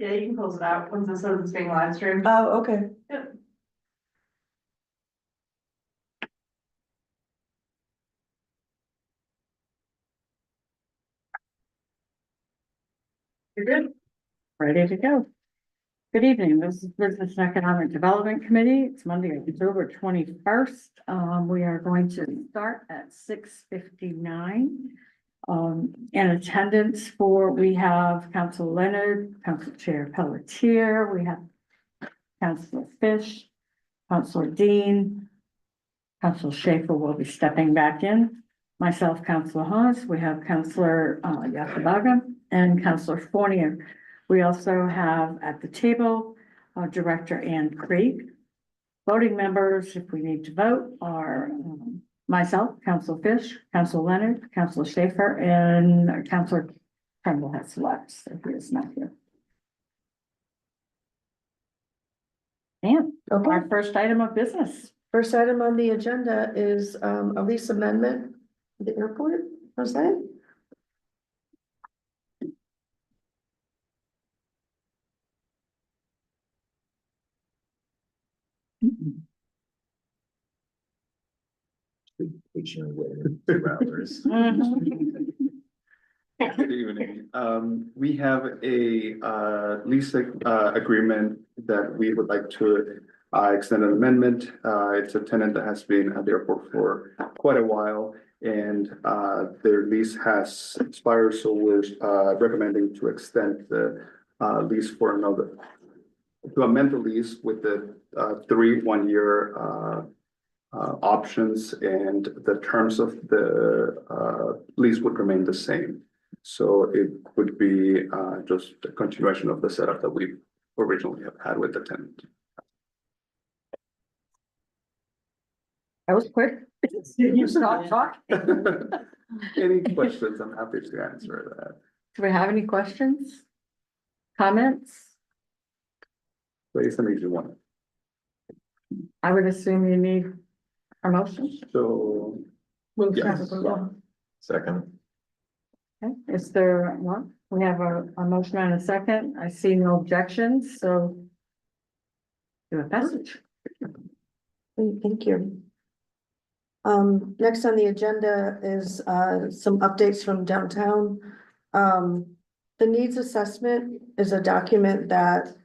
Yeah, you can close it out once this is being live streamed. Oh, okay. You're good. Ready to go. Good evening. This is Business and Economic Development Committee. It's Monday, October 21st. We are going to start at 6:59. In attendance we have Council Leonard, Council Chair Pelletier, we have Councilor Fish, Councilor Dean, Councilor Schaefer will be stepping back in, myself, Councilor Haas, we have Councilor Yakabaga and Councilor Fournier. We also have at the table, Director Ann Krieg. Voting members, if we need to vote, are myself, Councilor Fish, Councilor Leonard, Councilor Schaefer, and Councilor Tremble has left, so he is not here. And our first item of business. First item on the agenda is a lease amendment at the airport, was that? Good evening. We have a lease agreement that we would like to extend an amendment. It's a tenant that has been at the airport for quite a while, and their lease has expired, so we're recommending to extend the lease for another, to amend the lease with the 3 1-year options, and the terms of the lease would remain the same. So it would be just a continuation of the setup that we originally have had with the tenant. That was quick. You stop talking. Any questions? I'm happy to answer that. Do we have any questions? Comments? Please, an easy one. I would assume you need a motion. So, Move Yes. to approval. second. Okay, is there one? We have a motion and a second. I see no objections, so. Do a passage. Thank you. Next on the agenda is some updates from downtown. The needs assessment is a document that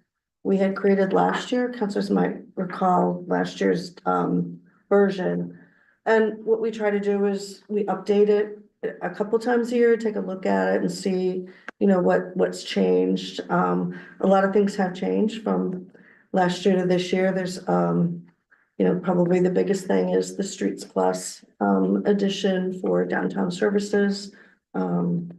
we had created last year. Councilors might recall last year's version. And what we try to do is we update it a couple times a year, take a look at it and see, you know, what's changed. A lot of things have changed from last year to this year. There's you know, probably the biggest thing is the Streets Plus addition for downtown services. And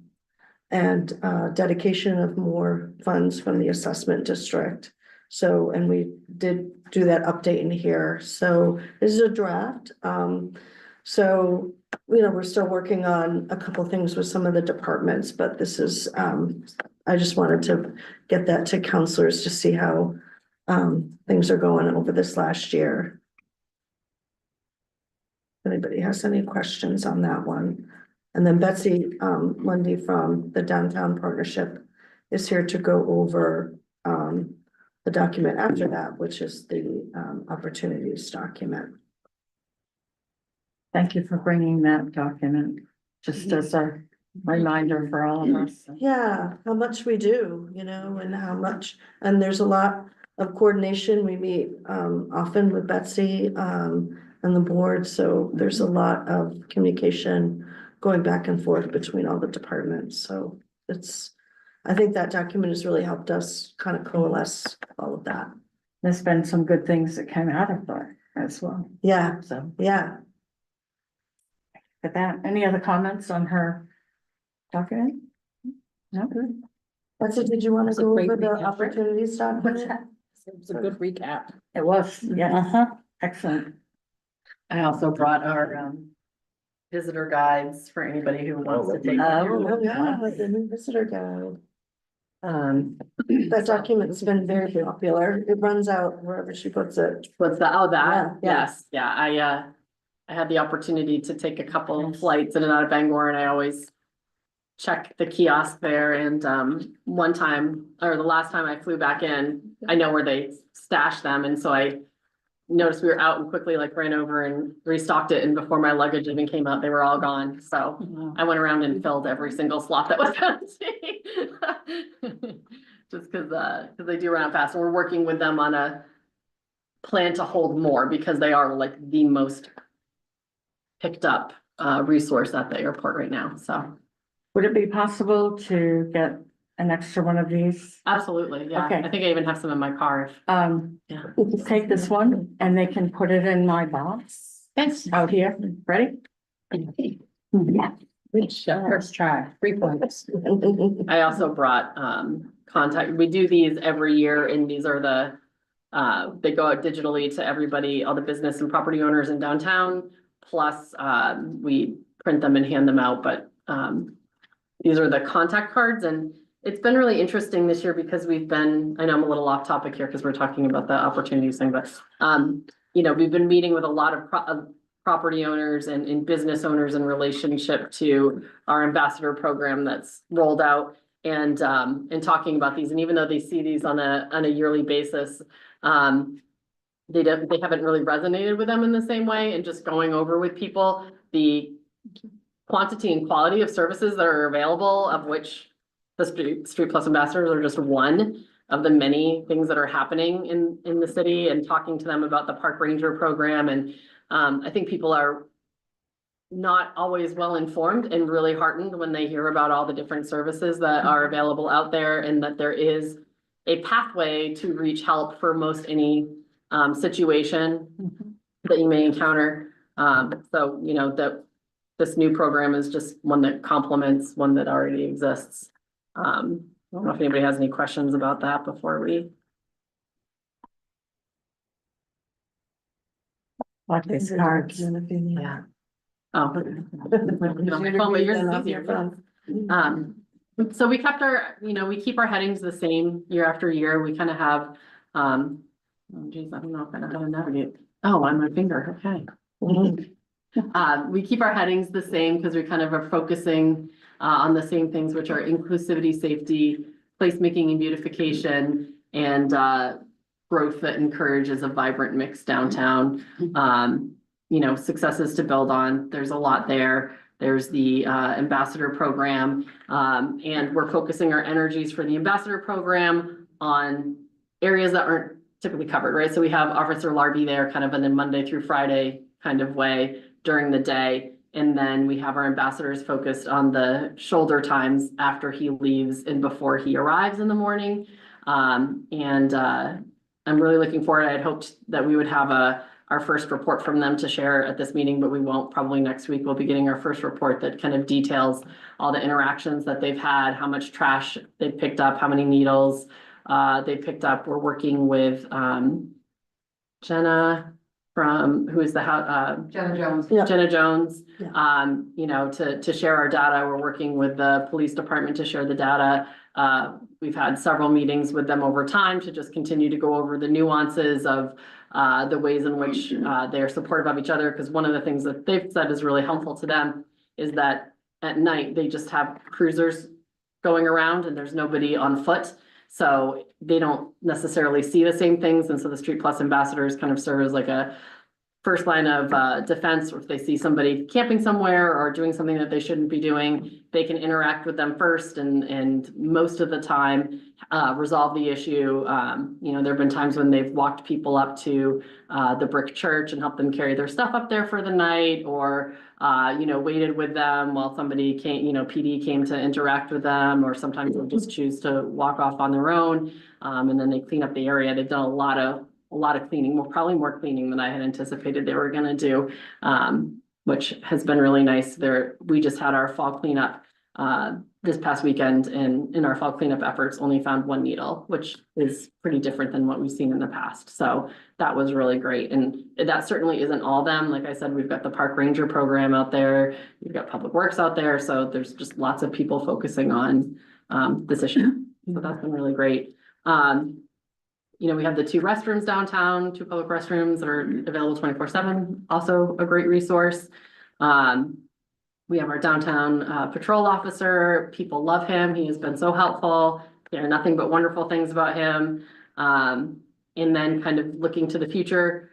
dedication of more funds from the assessment district. So, and we did do that update in here. So this is a draft. So, you know, we're still working on a couple things with some of the departments, but this is, I just wanted to get that to counselors to see how things are going over this last year. Anybody has any questions on that one? And then Betsy Lundy from the Downtown Partnership is here to go over the document after that, which is the opportunities document. Thank you for bringing that document, just as a reminder for all of us. Yeah, how much we do, you know, and how much, and there's a lot of coordination. We meet often with Betsy and the board, so there's a lot of communication going back and forth between all the departments. So it's, I think that document has really helped us kind of coalesce all of that. There's been some good things that came out of that as well, Yeah, so. yeah. With that, any other comments on her document? No, good. Betsy, did you want to It's a go great over the recap. opportunities What's document? that? It's a good recap. It was, yeah, excellent. I also brought our visitor guides for anybody who wants to take. Oh, yeah, the new visitor guide. That document's been very popular. It runs out wherever she puts it. What's that? Oh, that, Yeah, yeah. yes, yeah, I had the opportunity to take a couple of flights in and out of Bangor, and I always check the kiosk there and, one time, or the last time I flew back in, I know where they stashed them, and so I noticed we were out and quickly like ran over and restocked it, and before my luggage even came out, they were all gone, so I went around and filled every single slot that was empty. Just cause they do run out fast, and we're working with them on a plan to hold more, because they are like the most picked up, resource at the airport right now, so. Would it be possible to get an extra one of these? Absolutely, yeah, Okay. I think I even have some in my car. Yeah. Take this one and they can put it in my box Thanks. out here. Ready? Yeah. First try, 3 points. I also brought, contact, we do these every year, and these are the, they go out digitally to everybody, all the business and property owners in downtown. Plus, we print them and hand them out, but, these are the contact cards, and it's been really interesting this year because we've been, I know I'm a little off topic here because we're talking about the opportunities thing, but, you know, we've been meeting with a lot of property owners and business owners in relationship to our ambassador program that's rolled out, and talking about these. And even though they see these on a yearly basis, they haven't really resonated with them in the same way, and just going over with people the quantity and quality of services that are available, of which the Street Plus ambassadors are just one of the many things that are happening in the city, and talking to them about the park ranger program. And I think people are not always well informed and really heartened when they hear about all the different services that are available out there, and that there is a pathway to reach help for most any situation that you may encounter. So, you know, that this new program is just one that complements one that already exists. I don't know if anybody has any questions about that before we. Like these cards. Yeah. Oh. On my phone, but yours is easier. So we kept our, you know, we keep our headings the same year after year. We kind of have, oh geez, I don't know if I know how to navigate. Oh, on my finger, okay. We keep our headings the same because we kind of are focusing on the same things, which are inclusivity, safety, placemaking and beautification, and growth that encourages a vibrant mixed downtown. You know, successes to build on. There's a lot there. There's the ambassador program, and we're focusing our energies for the ambassador program on areas that aren't typically covered, right? So we have Officer Larby there kind of in a Monday through Friday kind of way during the day. And then we have our ambassadors focused on the shoulder times after he leaves and before he arrives in the morning. I'm really looking forward. I had hoped that we would have our first report from them to share at this meeting, but we won't. Probably next week we'll be getting our first report that kind of details all the interactions that they've had, how much trash they've picked up, how many needles they picked up. We're working with Jenna from, who is the Jenna Jones. Yeah. Jenna Jones, Yeah. you know, to share our data. We're working with the police department to share the data. We've had several meetings with them over time to just continue to go over the nuances of the ways in which they're supportive of each other. Because one of the things that they've said is really helpful to them is that at night they just have cruisers going around and there's nobody on foot. So they don't necessarily see the same things. And so the Street Plus ambassadors kind of serve as like a first line of defense. Or if they see somebody camping somewhere or doing something that they shouldn't be doing, they can interact with them first and most of the time resolve the issue. You know, there have been times when they've walked people up to the brick church and helped them carry their stuff up there for the night, or you know, waited with them while somebody came, you know, PD came to interact with them, or sometimes they'll just choose to walk off on their own, and then they clean up the area. They've done a lot of cleaning, probably more cleaning than I had anticipated they were gonna do, which has been really nice. We just had our fall cleanup this past weekend, and in our fall cleanup efforts only found one needle, which is pretty different than what we've seen in the past. So that was really great. And that certainly isn't all them. Like I said, we've got the park ranger program out there. We've got public works out there. So there's just lots of people focusing on this issue. So that's been really great. You know, we have the 2 restrooms downtown, 2 public restrooms that are available 24/7, also a great resource. We have our downtown patrol officer. People love him. He has been so helpful. There are nothing but wonderful things about him. And then kind of looking to the future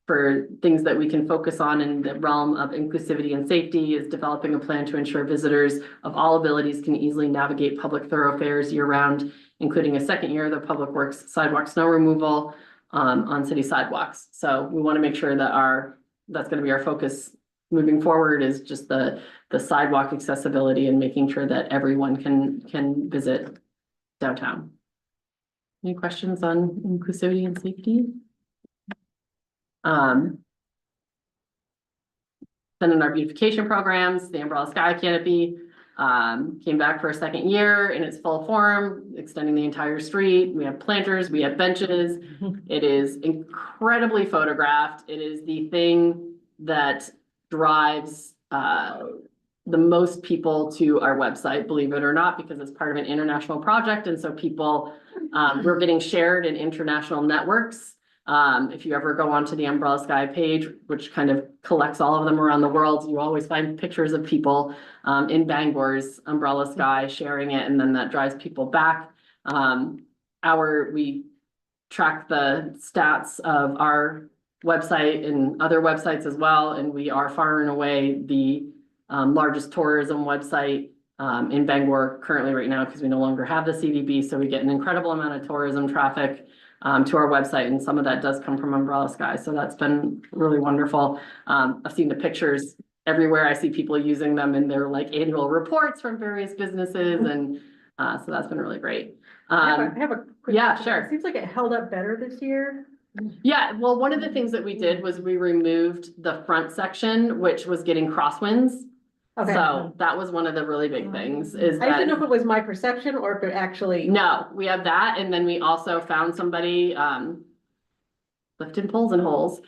for things that we can focus on in the realm of inclusivity and safety is developing a plan to ensure visitors of all abilities can easily navigate public thoroughfares year-round, including a second year of the Public Works sidewalk snow removal on city sidewalks. So we want to make sure that that's going to be our focus moving forward, is just the sidewalk accessibility and making sure that everyone can visit downtown. Any questions on inclusivity and safety? Then in our beautification programs, the Umbrella Sky Canopy came back for a second year in its full form, extending the entire street. We have planters, we have benches. It is incredibly photographed. It is the thing that drives the most people to our website, believe it or not, because it's part of an international project. And so people, we're getting shared in international networks. If you ever go onto the Umbrella Sky page, which kind of collects all of them around the world, you always find pictures of people in Bangor's Umbrella Sky sharing it, and then that drives people back. We track the stats of our website and other websites as well, and we are far and away the largest tourism website in Bangor currently right now, because we no longer have the CVB, so we get an incredible amount of tourism traffic to our website, and some of that does come from Umbrella Sky, so that's been really wonderful. I've seen the pictures everywhere. I see people using them in their like annual reports from various businesses, and so that's been really great. I have a quick yeah, question. sure. It seems like it held up better this year. Yeah, well, one of the things that we did was we removed the front section, which was getting crosswinds. Okay. So that was one of the really big things, is I didn't know if that, it was my perception or if it actually. no, we have that, and then we also found somebody, lifting poles and holes,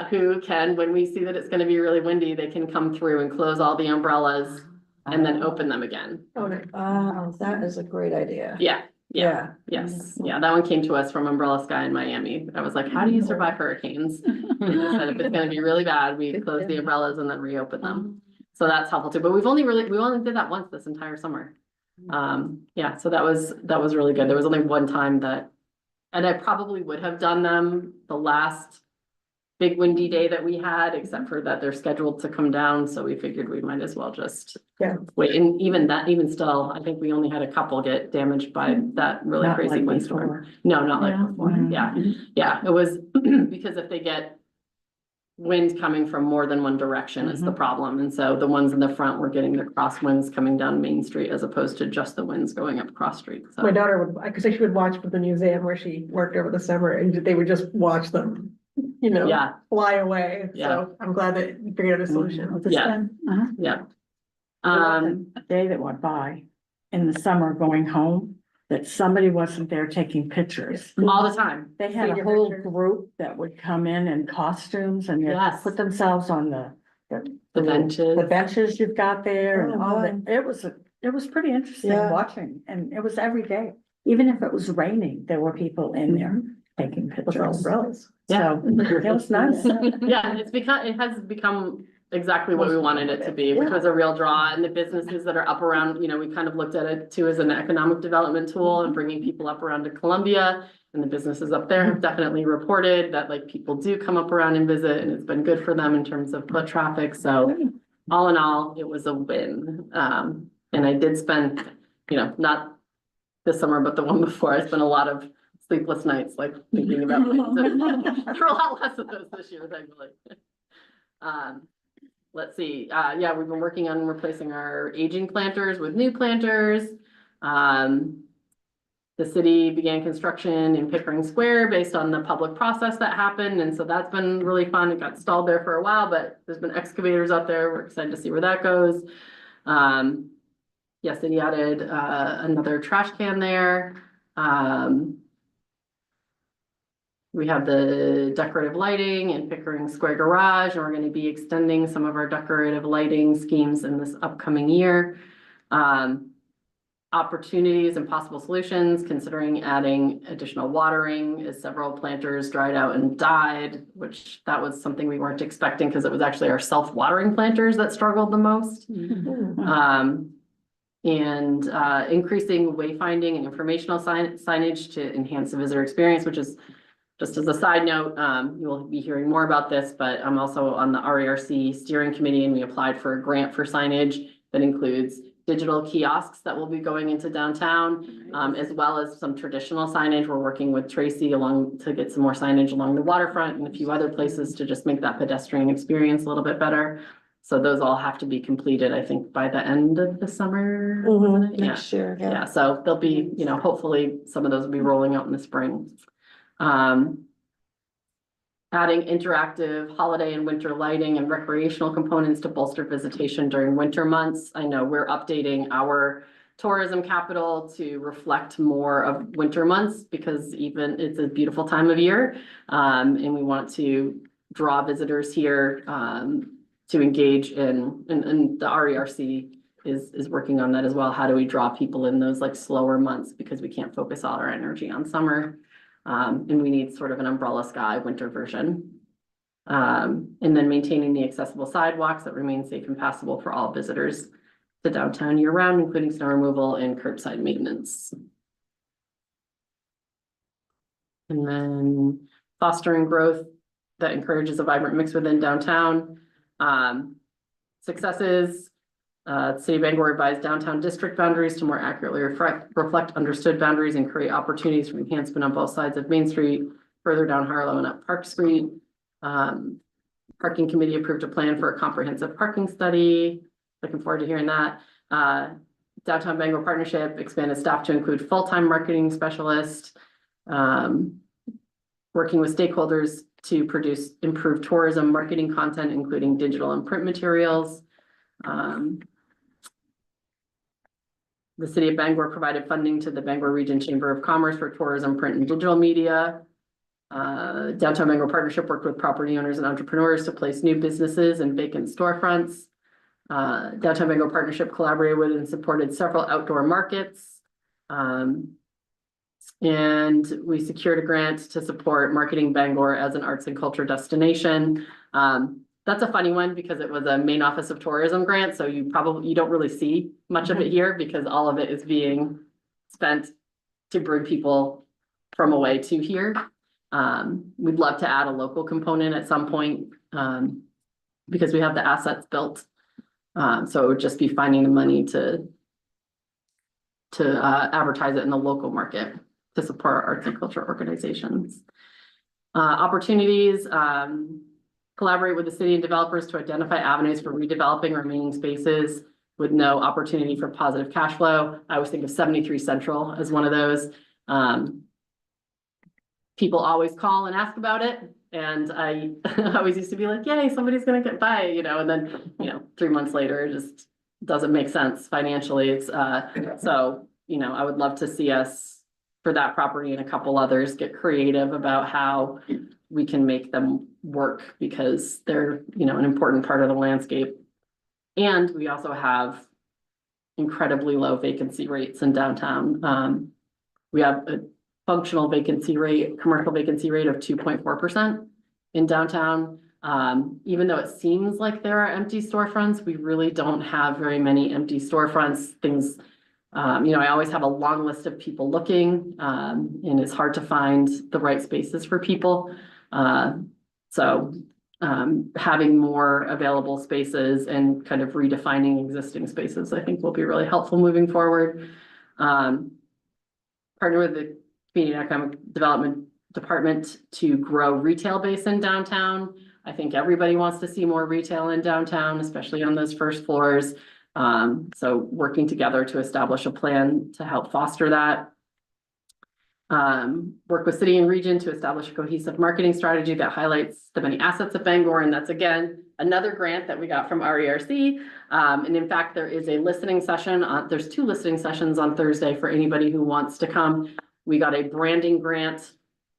who can, when we see that it's gonna be really windy, they can come through and close all the umbrellas and then open them again. Oh, no. That is a great idea. Yeah, yeah, yes, yeah, that one came to us from Umbrella Sky in Miami. I was like, how do you survive hurricanes? They just said if it's gonna be really bad, we close the umbrellas and then reopen them. So that's helpful too, but we only did that once this entire summer. Yeah, so that was really good. There was only one time that, and I probably would have done them the last big windy day that we had, except for that they're scheduled to come down, so we figured we might as well just Yeah. wait. And even still, I think we only had a couple get damaged by that really Not crazy like windstorm. before. No, not like Yeah. before. Yeah, yeah, it was because if they get wind coming from more than one direction is the problem. And so the ones in the front were getting the crosswinds coming down Main Street as opposed to just the winds going up Cross Street. So My daughter would, because she would watch from the museum where she worked over the summer, and they would just watch them, yeah, fly away. Yeah. So I'm glad that you figured out a solution. Yeah. yeah. A day that went by in the summer going home, that somebody wasn't there taking pictures. All the time. They had a Senior whole pictures. group that would come in costumes and they'd Yes. put themselves on the benches. the benches you've got there and Oh, all wow. that. It was pretty interesting Yeah. watching, and it was every day. Even if it was raining, there were people in there taking With our pictures. umbrellas. Yeah. So it was nice. Yeah, it has become exactly what we wanted it to be, which was a real draw. And the businesses that are up around, we kind of looked at it too as an economic development tool and bringing people up around to Columbia. And the businesses up there have definitely reported that like people do come up around and visit, and it's been good for them in terms of foot traffic. So all in all, it was a win. And I did spend, not this summer, but the one before, I spent a lot of sleepless nights, like thinking about things. There were a lot less of those this year, thankfully. Let's see, yeah, we've been working on replacing our aging planters with new planters. The city began construction in Pickering Square based on the public process that happened, and so that's been really fun. It got stalled there for a while, but there's been excavators out there. We're excited to see where that goes. Yeah, city added another trash can there. We have the decorative lighting in Pickering Square Garage, and we're going to be extending some of our decorative lighting schemes in this upcoming year. opportunities and possible solutions, considering adding additional watering as several planters dried out and died, which that was something we weren't expecting because it was actually our self-watering planters that struggled the most. And increasing wayfinding and informational signage to enhance the visitor experience, which is just as a side note, you will be hearing more about this, but I'm also on the RERC steering committee and we applied for a grant for signage that includes digital kiosks that will be going into downtown, as well as some traditional signage. We're working with Tracy along to get some more signage along the waterfront and a few other places to just make that pedestrian experience a little bit better. So those all have to be completed, I think, by the end of the summer. wasn't it? Yeah. Next year, Yeah, so they'll be, hopefully some of those will be rolling out in the spring. Adding interactive holiday and winter lighting and recreational components to bolster visitation during winter months. I know we're updating our tourism capital to reflect more of winter months because even it's a beautiful time of year. And we want to draw visitors here, to engage in, and the RERC is working on that as well. How do we draw people in those like slower months because we can't focus all our energy on summer. And we need sort of an umbrella sky winter version. And then maintaining the accessible sidewalks that remain safe and passable for all visitors to downtown year round, including snow removal and curbside maintenance. And then fostering growth that encourages a vibrant mix within downtown. Successes. City of Bangor revised downtown district boundaries to more accurately reflect understood boundaries and create opportunities for enhancement on both sides of Main Street, further down Harlow and up Park Street. Parking committee approved a plan for a comprehensive parking study. Looking forward to hearing that. Downtown Bangor partnership expanded staff to include full-time marketing specialist. Working with stakeholders to produce improved tourism marketing content, including digital and print materials. The city of Bangor provided funding to the Bangor Region Chamber of Commerce for tourism, print and digital media. Downtown Bangor partnership worked with property owners and entrepreneurs to place new businesses and vacant storefronts. Downtown Bangor partnership collaborated with and supported several outdoor markets. And we secured a grant to support marketing Bangor as an arts and culture destination. That's a funny one because it was a Maine Office of Tourism grant, so you don't really see much of it here because all of it is being spent to bring people from away to here. We'd love to add a local component at some point, because we have the assets built. So it would just be finding the money to advertise it in the local market to support arts and culture organizations. Opportunities, collaborate with the city and developers to identify avenues for redeveloping remaining spaces with no opportunity for positive cash flow. I always think of 73 Central as one of those. People always call and ask about it. And I always used to be like, yay, somebody's gonna get by, and then, 3 months later, it just doesn't make sense financially. It's, so, I would love to see us for that property and a couple others get creative about how we can make them work because they're, an important part of the landscape. And we also have incredibly low vacancy rates in downtown. We have a functional vacancy rate, commercial vacancy rate of 2.4% in downtown. Even though it seems like there are empty storefronts, we really don't have very many empty storefronts. Things, I always have a long list of people looking, and it's hard to find the right spaces for people. So having more available spaces and kind of redefining existing spaces, I think will be really helpful moving forward. Partner with the Community and Economic Development Department to grow retail base in downtown. I think everybody wants to see more retail in downtown, especially on those first floors. So working together to establish a plan to help foster that. Work with city and region to establish a cohesive marketing strategy that highlights the many assets of Bangor. And that's again, another grant that we got from RERC. And in fact, there is a listening session there's 2 listening sessions on Thursday for anybody who wants to come. We got a branding grant,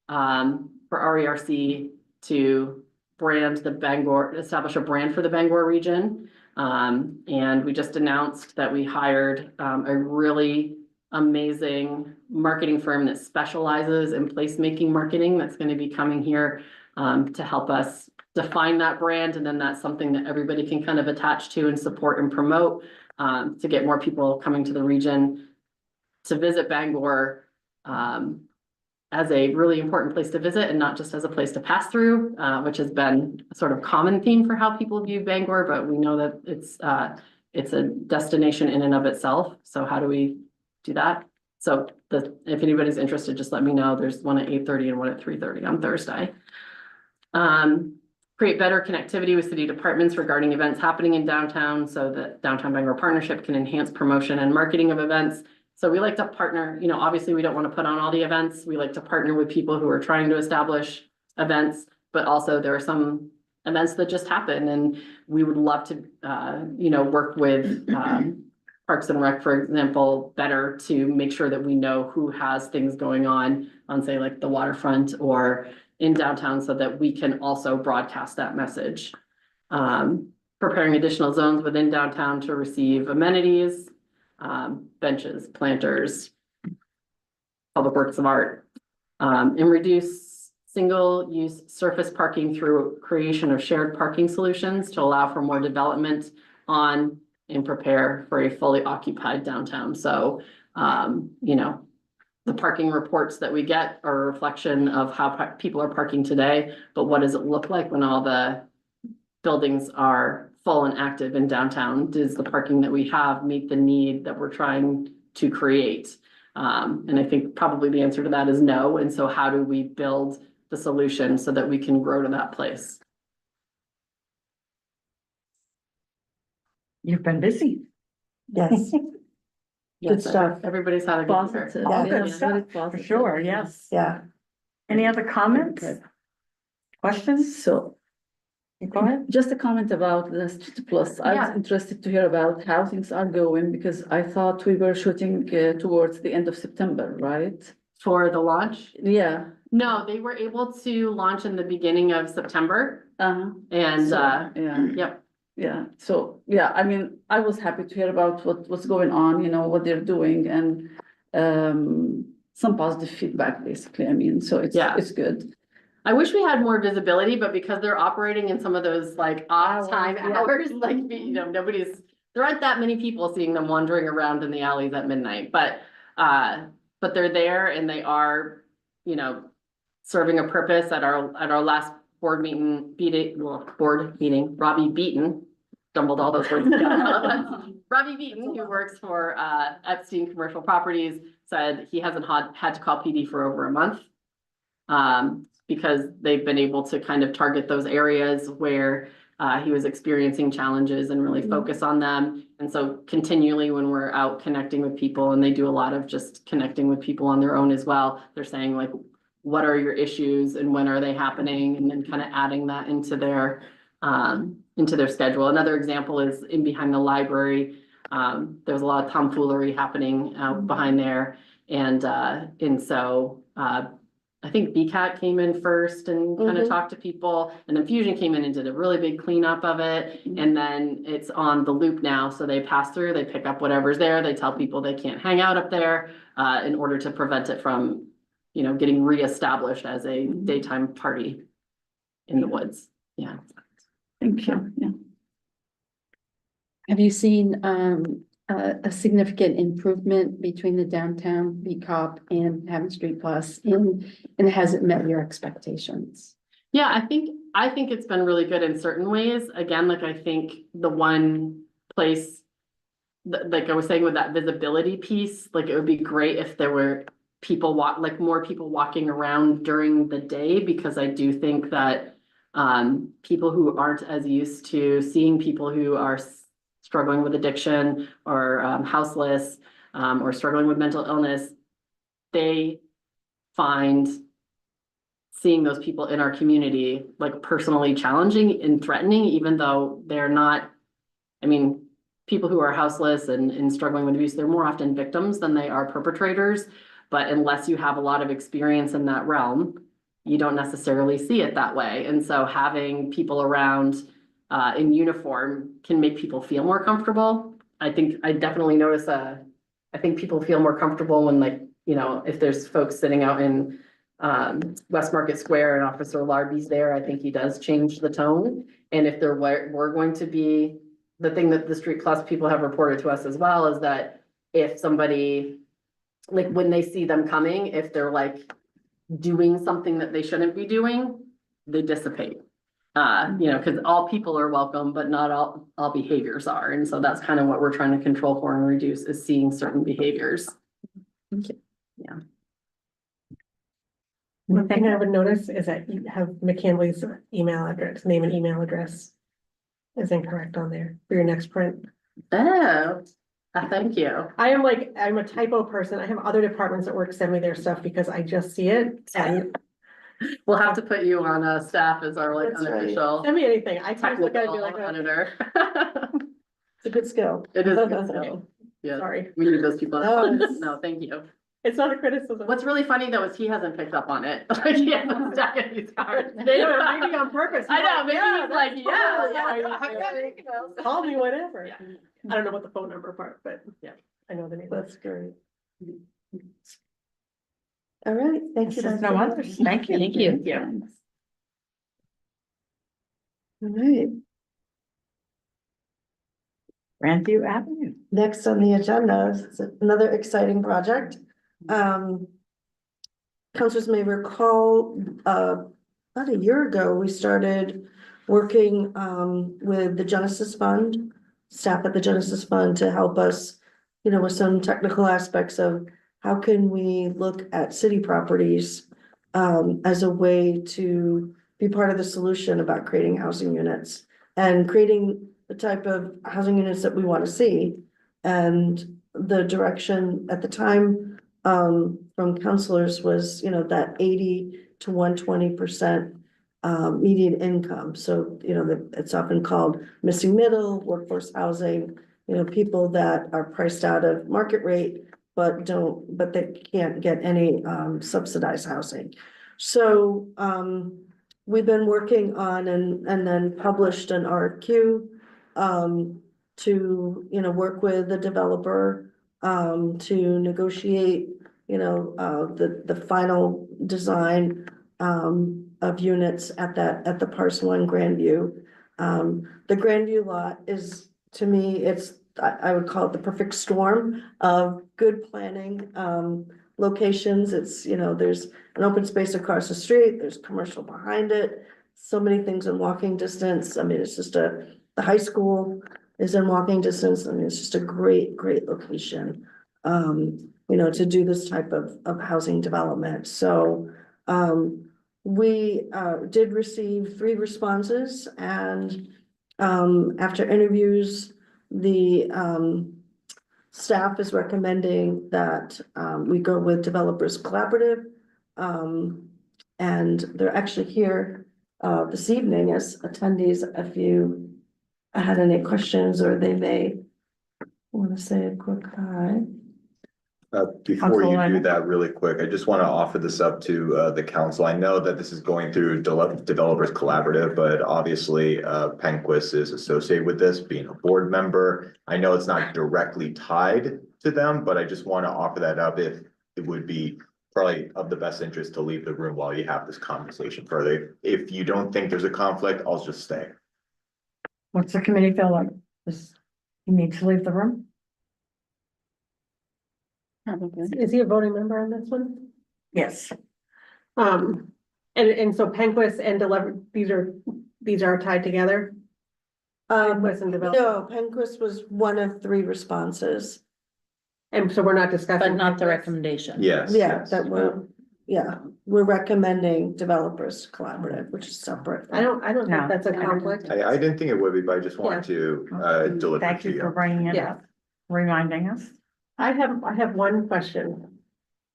for RERC to brand the Bangor, establish a brand for the Bangor region. And we just announced that we hired, a really amazing marketing firm that specializes in placemaking marketing that's going to be coming here, to help us define that brand. And then that's something that everybody can kind of attach to and support and promote, to get more people coming to the region to visit Bangor, as a really important place to visit and not just as a place to pass through, which has been a sort of common theme for how people view Bangor, but we know that it's a destination in and of itself. So how do we do that? So if anybody's interested, just let me know. There's one at 8:30 and one at 3:30 on Thursday. Create better connectivity with city departments regarding events happening in downtown so that Downtown Bangor Partnership can enhance promotion and marketing of events. So we like to partner, obviously we don't want to put on all the events. We like to partner with people who are trying to establish events, but also there are some events that just happen and we would love to, work with, Parks and Rec, for example, better to make sure that we know who has things going on say like the waterfront or in downtown so that we can also broadcast that message. Preparing additional zones within downtown to receive amenities, benches, planters, public works of art, and reduce single-use surface parking through creation of shared parking solutions to allow for more development on and prepare for a fully occupied downtown. So, the parking reports that we get are a reflection of how people are parking today, but what does it look like when all the buildings are full and active in downtown? Does the parking that we have meet the need that we're trying to create? And I think probably the answer to that is no. And so how do we build the solution so that we can grow to that place? You've been busy. Yes, Yes, stuff. Everybody's had a good year. Positive. All good yes, stuff, very For positive. sure, yes. yeah. Any other comments? Okay. Questions? So Go ahead. just a comment about the Street Plus. I was Yeah. interested to hear about how things are going because I thought we were shooting towards the end of September, right? For the launch? Yeah. No, they were able to launch in the beginning of September Uh-huh. and, So, yeah. yep. Yeah, so, yeah, I mean, I was happy to hear about what's going on, what they're doing and some positive feedback, basically. I mean, so Yeah. it's good. I wish we had more visibility, but because they're operating in some of those like off time Hours, yeah. hours, like, there aren't that many people seeing them wandering around in the alleys at midnight, but they're there and they are, serving a purpose at our last board meeting, Robbie Beaton, stumbled all those words together. Robbie Beaton, who works for Epstein Commercial Properties, said he hasn't had to call PD for over a month. Because they've been able to kind of target those areas where he was experiencing challenges and really focus on them. And so continually when we're out connecting with people, and they do a lot of just connecting with people on their own as well, they're saying like, what are your issues and when are they happening? And then kind of adding that into their schedule. Another example is in behind the library. There's a lot of tomfoolery happening out behind there. And so I think BCAT came in first and kind of talked to people, and then Fusion came in and did a really big cleanup of it. And then it's on the loop now. So they pass through, they pick up whatever's there. They tell people they can't hang out up there in order to prevent it from, getting reestablished as a daytime party in the woods. Yeah. Thank you, yeah. Have you seen a significant improvement between the downtown BCOP and Hammond Street Plus and has it met your expectations? Yeah, I think it's been really good in certain ways. Again, like I think the one place, like I was saying with that visibility piece, like it would be great if there were more people walking around during the day, because I do think that people who aren't as used to seeing people who are struggling with addiction or houseless or struggling with mental illness, they find seeing those people in our community like personally challenging and threatening, even though they're not, people who are houseless and struggling with abuse, they're more often victims than they are perpetrators. But unless you have a lot of experience in that realm, you don't necessarily see it that way. And so having people around in uniform can make people feel more comfortable. I think I definitely notice I think people feel more comfortable when, like, you know, if there's folks sitting out in West Market Square and Officer Larby's there, I think he does change the tone. And if there were going to be, the thing that the Street Plus people have reported to us as well is that if somebody, like, when they see them coming, if they're like doing something that they shouldn't be doing, they dissipate. You know, because all people are welcome, but not all behaviors are. And so that's kind of what we're trying to control for and reduce, is seeing certain behaviors. One thing I would notice is that you have McKinley's email address, name and email address is incorrect on there for your next print. Oh, thank you. I'm a typo person. I have other departments at work send me their stuff because I just see it and We'll have to put you on staff as our like That's right. unofficial send me anything. I just look at it and be technical like, oh, editor. It's a good skill. It is a good skill. Yeah, sorry. we need those people. No, it's- No, thank you. It's not a criticism. What's really funny though is he hasn't picked up on it. Like, he hasn't stuck in these cards. They don't have anything on purpose. I know, maybe he's like, yeah. Call me whatever. Yeah. I don't know what the phone number part, but Yeah. I know the name. That's great. All right, thank you. There's Dr. no Lynch. others. Thank you. Thank you. Thank you. All right, Grandview Avenue. next on the agenda is another exciting project. Councilors may recall, about a year ago, we started working, with the Genesis Fund, staff at the Genesis Fund, to help us, you know, with some technical aspects of how can we look at city properties, as a way to be part of the solution about creating housing units and creating the type of housing units that we want to see. And the direction at the time, from counselors was, you know, that 80 to 120% median income. So, you know, it's often called missing middle, workforce housing, you know, people that are priced out of market rate, but they can't get any subsidized housing. So we've been working on and then published an RFQ to, you know, work with the developer to negotiate, you know, the final design of units at the parcel in Grandview. The Grandview lot is, to me, I would call it the perfect storm of good planning, locations. It's, you know, there's an open space across the street, there's commercial behind it, so many things in walking distance. I mean, it's just the high school is in walking distance. I mean, it's just a great location, you know, to do this type of housing development. So, we, did receive 3 responses, and, after interviews, the, staff is recommending that, we go with Developers Collaborative. And they're actually here, this evening as attendees. If you had any questions, or they may want to say a quick hi. Before you do Council, that really quick, I just want to offer this up to the council. I know that this is going through Developers Collaborative, but obviously Penquist is associated with this, being a board member. I know it's not directly tied to them, but I just want to offer that up if it would be probably of the best interest to leave the room while you have this conversation further. If you don't think there's a conflict, I'll just stay. What's the committee feel like? You need to leave the room? Probably. Is he a voting member on this one? Yes. And so Penquist and these are tied together? Penquist and Develop, No, Penquist was one of 3 responses. and so we're not discussing. But not the Penquist? recommendation. Yes. Yeah, yes. we're recommending Developers Collaborative, which is separate. I don't No. think that's a conflict. I didn't think it would be, but I just wanted to deliver Thank to you for you. bringing it Yeah. up, reminding us. I have one question.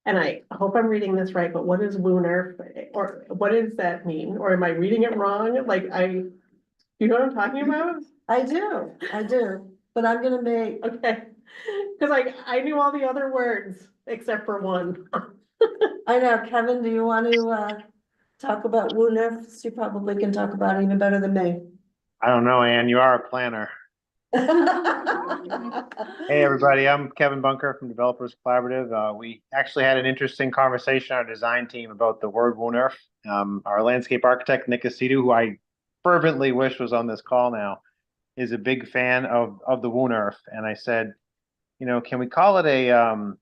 And I hope I'm reading this right, but what is Wooner, or what does that mean? Or am I reading it wrong? Like you know what I'm talking about? I do, but I'm gonna make, Okay, cause I knew all the other words except for one. I know, Kevin, do you want to talk about WUNF? You probably can talk about it even better than me. I don't know, Ann, you are a planner. Hey, everybody, I'm Kevin Bunker from Developers Collaborative. We actually had an interesting conversation, our design team, about the word WUNRF. Our landscape architect, Nick Asidu, who I fervently wish was on this call now, is a big fan of the WUNRF. And I said, can we call it a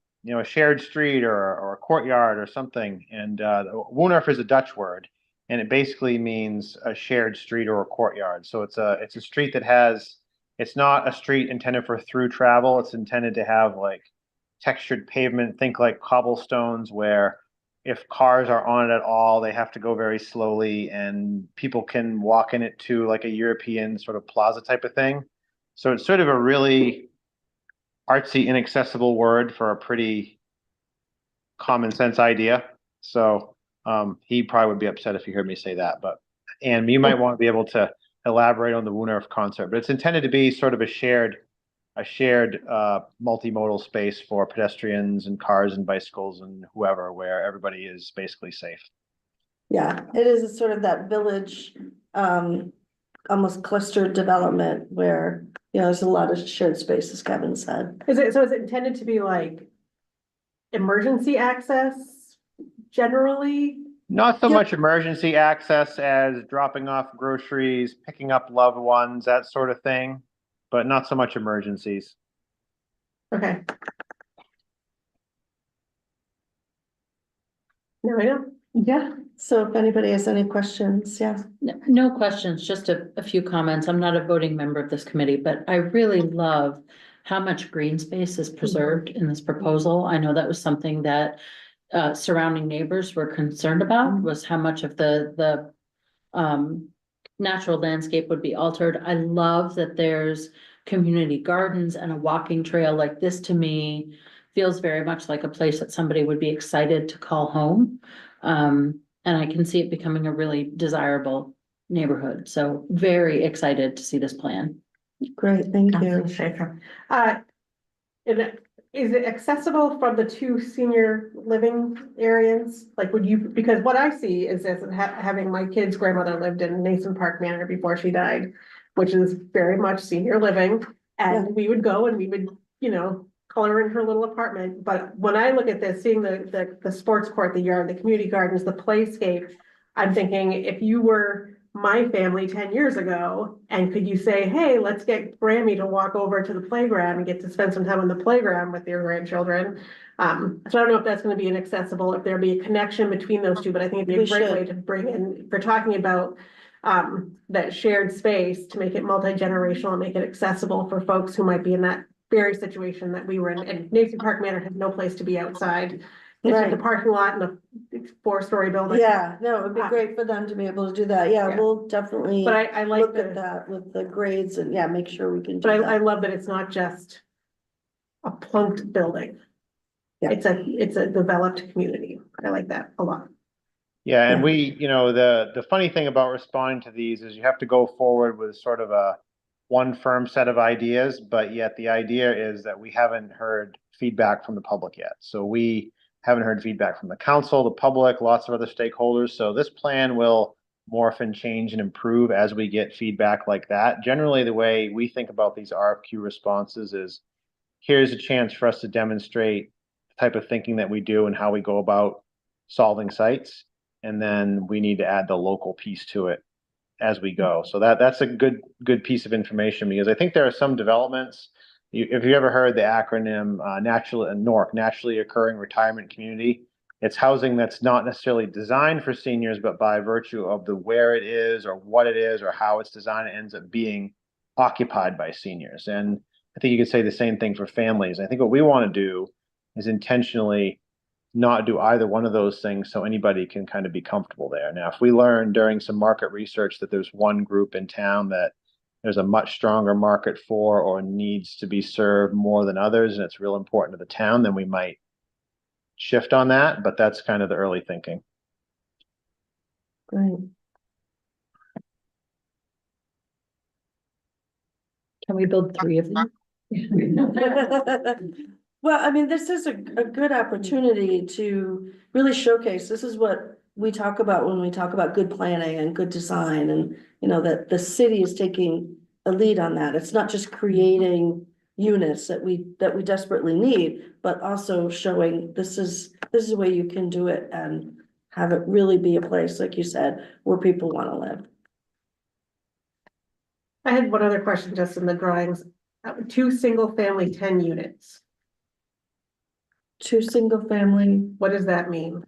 shared street or a courtyard or something? And WUNRF is a Dutch word, and it basically means a shared street or a courtyard. So it's a street that has, it's not a street intended for through travel. It's intended to have like textured pavement, think like cobblestones, where if cars are on it at all, they have to go very slowly and people can walk in it too, like a European sort of plaza type of thing. So it's sort of a really artsy, inaccessible word for a pretty common sense idea. So he probably would be upset if he heard me say that, but and you might want to be able to elaborate on the WUNRF concept, but it's intended to be sort of a shared multimodal space for pedestrians and cars and bicycles and whoever, where everybody is basically safe. Yeah, it is sort of that village, almost clustered development where, there's a lot of shared space, as Kevin said. Is it intended to be like emergency access generally? Not so Yep. much emergency access as dropping off groceries, picking up loved ones, that sort of thing, but not so much emergencies. Okay. No, I know. Yeah, so if anybody has any questions, yeah. No questions, just a few comments. I'm not a voting member of this committee, but I really love how much green space is preserved in this proposal. I know that was something that surrounding neighbors were concerned about, was how much of the natural landscape would be altered. I love that there's community gardens and a walking trail. Like this, to me, feels very much like a place that somebody would be excited to call home. And I can see it becoming a really desirable neighborhood. So very excited to see this plan. Great, thank you. Councilor Schaefer. Is it accessible from the two senior living areas? Like, because what I see is as having my kid's grandmother lived in Nason Park Manor before she died, which is very much senior living. And we would go and we would, call her in her little apartment. But when I look at this, seeing the sports court, the yard, the community gardens, the playscape, I'm thinking if you were my family 10 years ago, and could you say, hey, let's get Grammy to walk over to the playground and get to spend some time on the playground with your grandchildren. So I don't know if that's going to be inaccessible, if there'll be a connection between those two, but I think it'd be a great way to bring in, if we're talking about that shared space, to make it multi-generational and make it accessible for folks who might be in that very situation that we were in. And Nason Park Manor had no place to be outside. It's just a parking lot and a 4-story building. Yeah, no, it would be great for them to be able to do that. Yeah, Yeah. we'll definitely But I like look at that with the grades and make sure we can do But I that. love that it's not just a plunked building. Yeah. It's a developed community. I like that a lot. Yeah, and we, the funny thing about responding to these is you have to go forward with sort of a one firm set of ideas, but yet the idea is that we haven't heard feedback from the public yet. So we haven't heard feedback from the council, the public, lots of other stakeholders. So this plan will morph and change and improve as we get feedback like that. Generally, the way we think about these RFQ responses is here's a chance for us to demonstrate the type of thinking that we do and how we go about solving sites. And then we need to add the local piece to it as we go. So that's a good piece of information, because I think there are some developments. If you ever heard the acronym NORC, Naturally Occurring Retirement Community, it's housing that's not necessarily designed for seniors, but by virtue of the where it is or what it is or how it's designed, it ends up being occupied by seniors. And I think you could say the same thing for families. I think what we want to do is intentionally not do either one of those things so anybody can kind of be comfortable there. Now, if we learn during some market research that there's one group in town that there's a much stronger market for or needs to be served more than others, and it's real important to the town, then we might shift on that, but that's kind of the early thinking. Great. Can we build 3 of them? Well, I mean, this is a good opportunity to really showcase, this is what we talk about when we talk about good planning and good design and, you know, that the city is taking a lead on that. It's not just creating units that we desperately need, but also showing this is a way you can do it and have it really be a place, like you said, where people want to live. I had one other question just in the drawings. 2 single-family 10 units. 2 single family, What does that mean?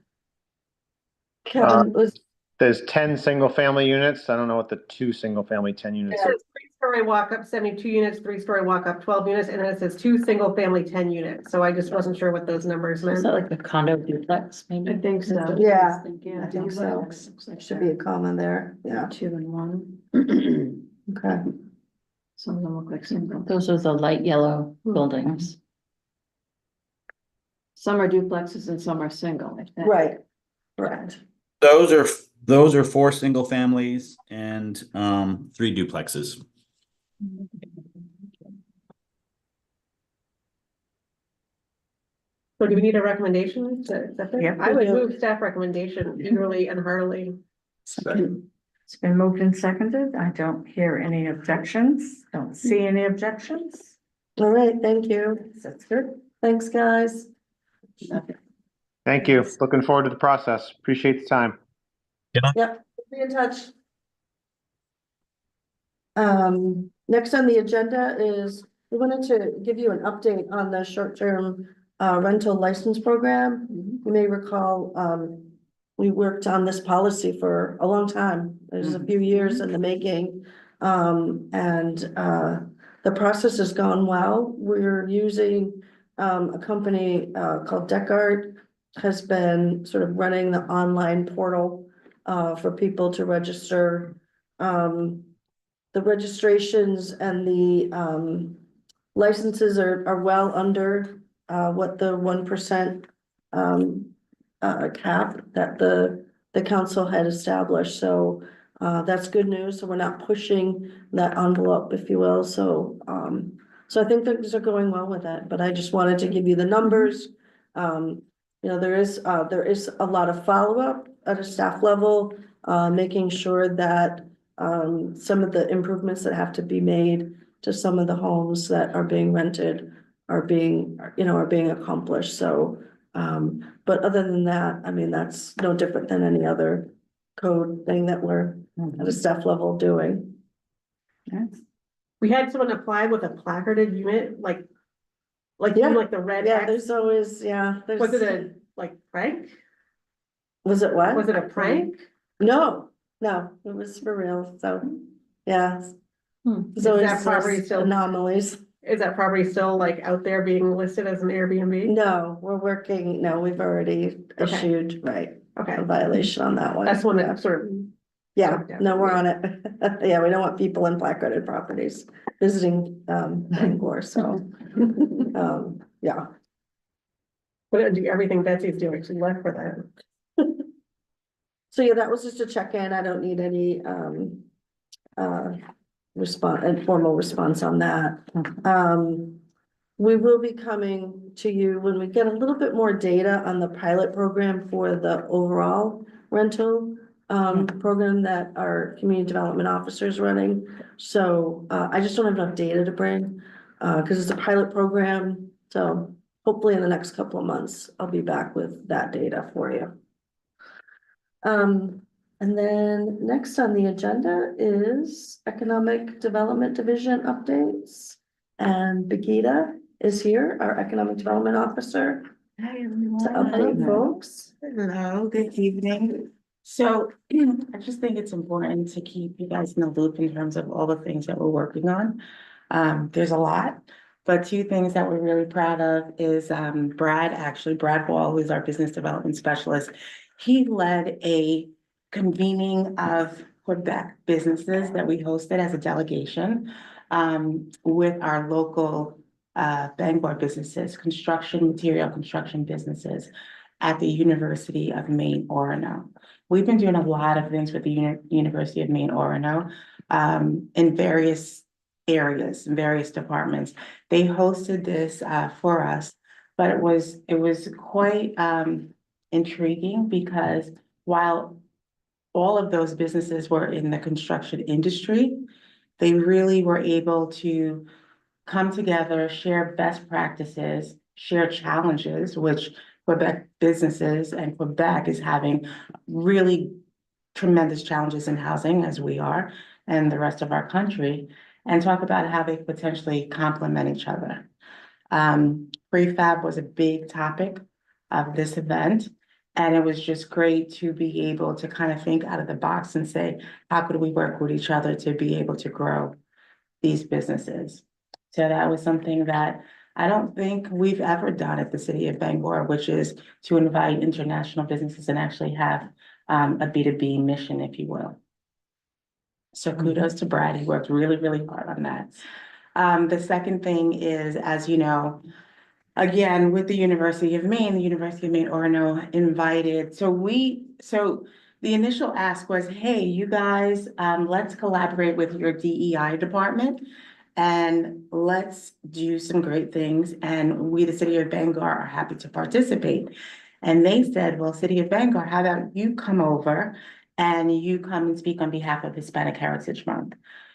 Kevin was, There's 10 single-family units. I don't know what the 2 single-family 10 units It are. says 3-story walk-up, 72 units, 3-story walk-up, 12 units, and then it says 2 single-family 10 units. So I just wasn't sure what those numbers Is meant. that like a condo duplex, maybe? think so. Yeah, Yeah, I think so. Should be a comma there, yeah, 2 and 1. okay. Some of them look like single. Those are the light yellow buildings. Some are duplexes and some are single. I think. Right, correct. Those are 4 single families and 3 duplexes. So do we need a recommendation to accept it? Yeah. I would move staff recommendation eagerly and heartily. Second. It's been moved and seconded. I don't hear any objections. Don't see any objections. All right, thank you. That's good. Thanks, guys. Thank you. Looking forward to the process. Appreciate the time. Yep, be in touch. Next on the agenda is, we wanted to give you an update on the short-term rental license program. You may recall, we worked on this policy for a long time. There's a few years in the making. The process has gone well. We're using a company called Deckard, has been sort of running the online portal for people to register. The registrations and the licenses are well under what the 1% cap that the council had established. So that's good news. So we're not pushing that envelope, if you will. So I think things are going well with it, but I just wanted to give you the numbers. You know, there is a lot of follow-up at a staff level, making sure that some of the improvements that have to be made to some of the homes that are being rented are being accomplished. So, but other than that, I mean, that's no different than any other code thing that we're at a staff level doing. We had someone apply with a placarded unit, like Yeah. the red Yeah, X. there's always, Was it a prank? Was it what? Was it a prank? No, it was for real. So, yeah. Hmm. There's Is always that property those still- anomalies. Is that property still like out there being listed as an Airbnb? No, we've already Okay. issued, right, Okay, a violation on that one. that's one that sort of, Yeah, no, we're on it. Yeah, we don't want people in placarded properties visiting, Bangor, so, yeah. but everything Betsy's doing, she left for that. So yeah, that was just a check-in. I don't need any, formal response on that. We will be coming to you when we get a little bit more data on the pilot program for the overall rental program that our community development officer is running. So I just don't have enough data to bring because it's a pilot program. So hopefully in the next couple of months, I'll be back with that data for you. And then next on the agenda is Economic Development Division updates. And Begita is here, our Economic Development Officer, Hi, to everyone. update folks. Hello, good evening. So I just think it's important to keep you guys in the loop in terms of all the things that we're working on. There's a lot, but 2 things that we're really proud of is Brad Wall, who is our business development specialist. He led a convening of Quebec businesses that we hosted as a delegation with our local Bangor businesses, construction businesses at the University of Maine, Orono. We've been doing a lot of things with the University of Maine, Orono in various areas, in various departments. They hosted this for us, but it was quite intriguing because while all of those businesses were in the construction industry, they really were able to come together, share best practices, share challenges, which Quebec businesses and Quebec is having really tremendous challenges in housing, as we are, and the rest of our country, and talk about how they potentially complement each other. Prefab was a big topic of this event. And it was just great to be able to kind of think out of the box and say, how could we work with each other to be able to grow these businesses? So that was something that I don't think we've ever done at the city of Bangor, which is to invite international businesses and actually have a B2B mission, if you will. So kudos to Brad. He worked really, really hard on that. The second thing is, as you know, again, with the University of Maine, Orono invited, so the initial ask was, hey, you guys, let's collaborate with your DEI department and let's do some great things. And we, the city of Bangor, are happy to participate. And they said, well, city of Bangor, how about you come over and you come and speak on behalf of Hispanic Heritage Month?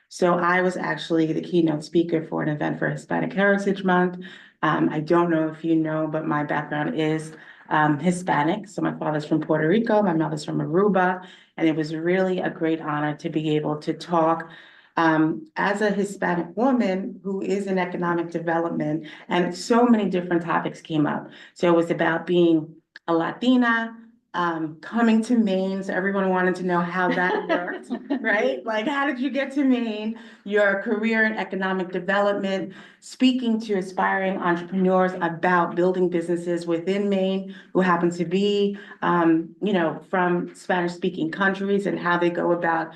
So I was actually the keynote speaker for an event for Hispanic Heritage Month. I don't know if you know, but my background is Hispanic. So my father's from Puerto Rico, my mother's from Aruba, and it was really a great honor to be able to talk as a Hispanic woman who is in economic development, and so many different topics came up. So it was about being a Latina, coming to Maine, so everyone wanted to know how that worked, right? Like, how did you get to Maine? Your career in economic development, speaking to aspiring entrepreneurs about building businesses within Maine who happen to be, from Spanish-speaking countries and how they go about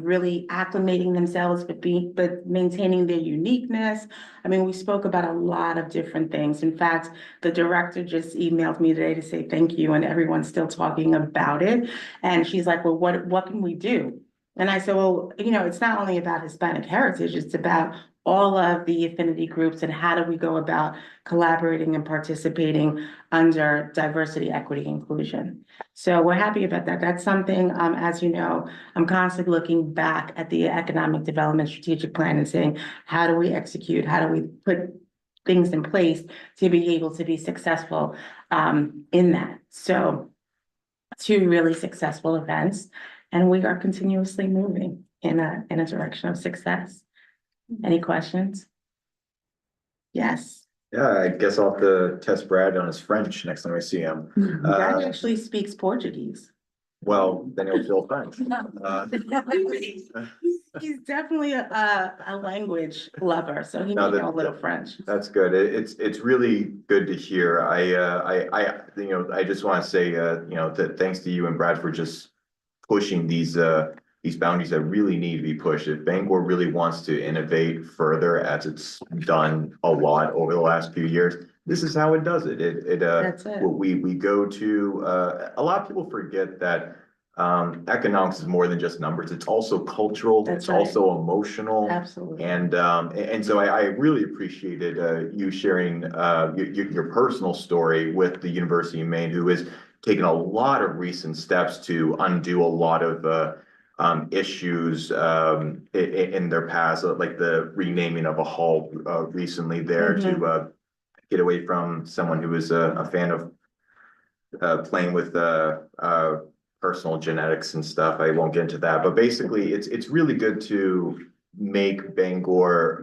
really acclimating themselves, but maintaining their uniqueness. I mean, we spoke about a lot of different things. In fact, the director just emailed me today to say thank you, and everyone's still talking about it. And she's like, well, what can we do? And I said, well, it's not only about Hispanic heritage, it's about all of the affinity groups and how do we go about collaborating and participating under diversity, equity, inclusion. So we're happy about that. That's something, as you know, I'm constantly looking back at the economic development strategic plan and saying, how do we execute? How do we put things in place to be able to be successful in that? So 2 really successful events, and we are continuously moving in a direction of success. Any questions? Yes. Yeah, I guess I'll have to test Brad on his French next time I see him. Brad actually speaks Portuguese. Well, then he'll feel French. He's definitely a language lover, so he may know a little French. That's good. It's really good to hear. I just want to say, that thanks to you and Brad for just pushing these boundaries that really need to be pushed. If Bangor really wants to innovate further, as it's done a lot over the last few years, this is how it does it. That's it. We go to, a lot of people forget that economics is more than just numbers. It's also cultural. It's also emotional. Absolutely. And so I really appreciated you sharing your personal story with the University of Maine, who has taken a lot of recent steps to undo a lot of issues in their past, like the renaming of a hall recently there to get away from someone who was a fan of playing with personal genetics and stuff. I won't get into that, but basically it's really good to make Bangor,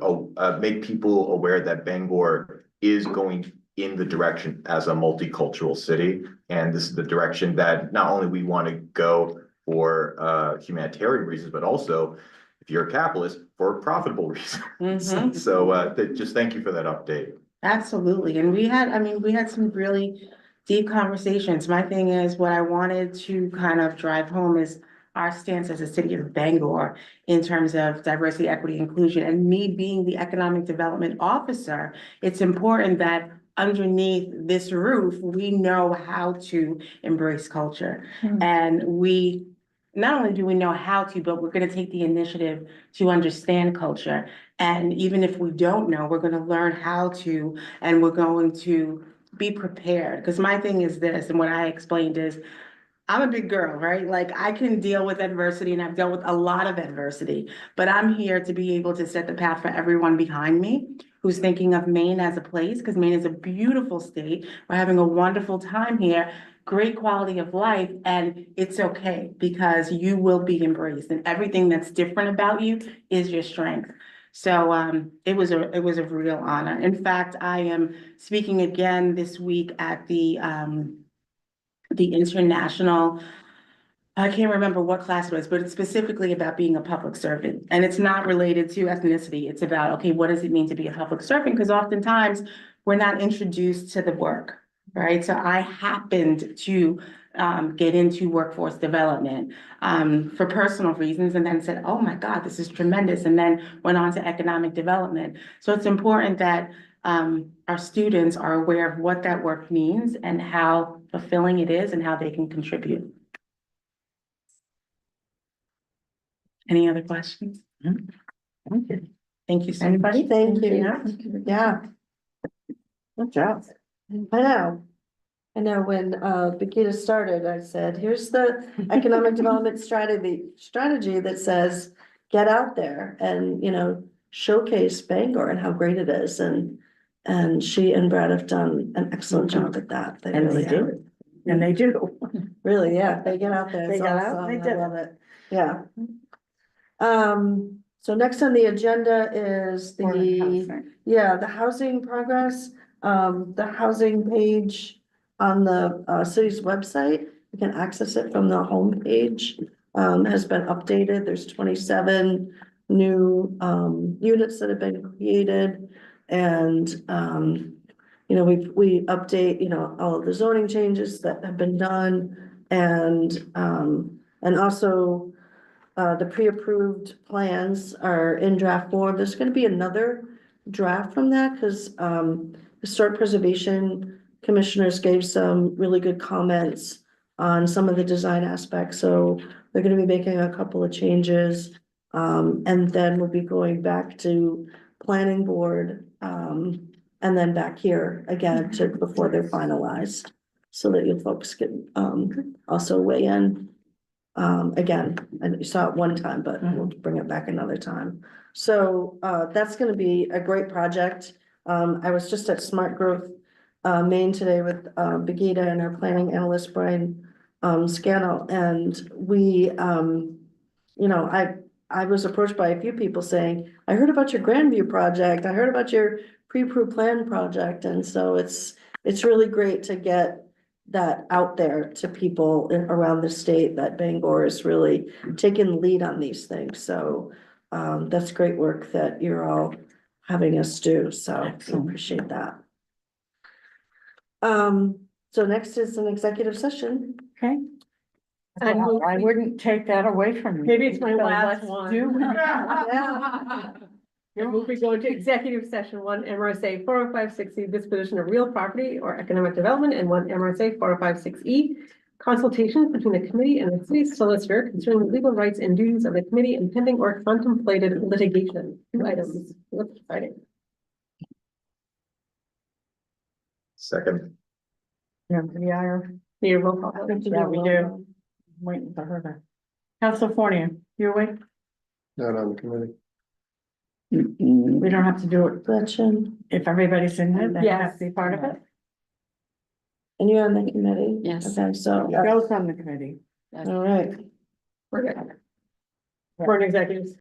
make people aware that Bangor is going in the direction as a multicultural city. And this is the direction that not only we want to go for humanitarian reasons, but also, if you're a capitalist, for profitable reasons. So just thank you for that update. Absolutely. And we had some really deep conversations. My thing is, what I wanted to kind of drive home is our stance as a city of Bangor in terms of diversity, equity, inclusion, and me being the economic development officer. It's important that underneath this roof, we know how to embrace culture. And we not only do we know how to, but we're going to take the initiative to understand culture. And even if we don't know, we're going to learn how to, and we're going to be prepared. Because my thing is this, and what I explained is, I'm a big girl, right? Like I can deal with adversity and I've dealt with a lot of adversity, but I'm here to be able to set the path for everyone behind me who's thinking of Maine as a place, because Maine is a beautiful state. We're having a wonderful time here, great quality of life, and it's okay because you will be embraced and everything that's different about you is your strength. So it was a real honor. In fact, I am speaking again this week at the international, I can't remember what class it was, but it's specifically about being a public servant. And it's not related to ethnicity. It's about, okay, what does it mean to be a public servant? Because oftentimes we're not introduced to the work, right? So I happened to get into workforce development for personal reasons and then said, oh my God, this is tremendous. And then went on to economic development. So it's important that our students are aware of what that work means and how fulfilling it is and how they can contribute. Any other questions? Thank you. Thank you so much. Anybody? Thank you. Yeah. Yeah, Good job. I know. I know when Bakita started, I said, here's the economic development strategy that says, get out there and, you know, showcase Bangor and how great it is. And she and Brad have done an excellent job at that. They And really they do. have. And they do. Really, yeah, they get out there. They It's got out, awesome. they I did it. love it. Yeah. So next on the agenda is the housing progress. The housing page on the city's website, you can access it from the home page, has been updated. There's 27 new units that have been created. And you know, we update, you know, all of the zoning changes that have been done. And also the pre-approved plans are in draft form. There's gonna be another draft from that because Historic Preservation Commissioners gave some really good comments on some of the design aspects. So they're gonna be making a couple of changes. And then we'll be going back to planning board, and then back here again to before they're finalized. So that you folks can also weigh in. Again, and you saw it one time, but we'll bring it back another time. So that's gonna be a great project. I was just at Smart Growth Maine today with Begita and our planning analyst Brian Scannell, and we you know, I was approached by a few people saying, I heard about your Grandview project, I heard about your pre-approved plan project, and so it's really great to get that out there to people around the state that Bangor is really taking the lead on these things. So that's great work that you're all having us do. So I appreciate that. So next is an executive session. Okay. I wouldn't take that away from you. Maybe it's my So last let's one. do it. And we'll be going to executive session, 1 MRSA 4056E, disposition of real property or economic development, and 1 MRSA 4056E, consultations between the committee and the city solicitor concerning the legal rights and duties of the committee and pending or contemplated litigation. 2 items. That's exciting. Second. Yeah, we are. Need a roll call. Yeah, we do. Waiting for her to. Council Fornia, you awake? Not on the committee. We don't have to do it Gretchen, if everybody's in there, they have Yes. to be part of it. and you're on the committee? Yes. Okay, so, Joe's on the committee. all right. We're good. We're in executives.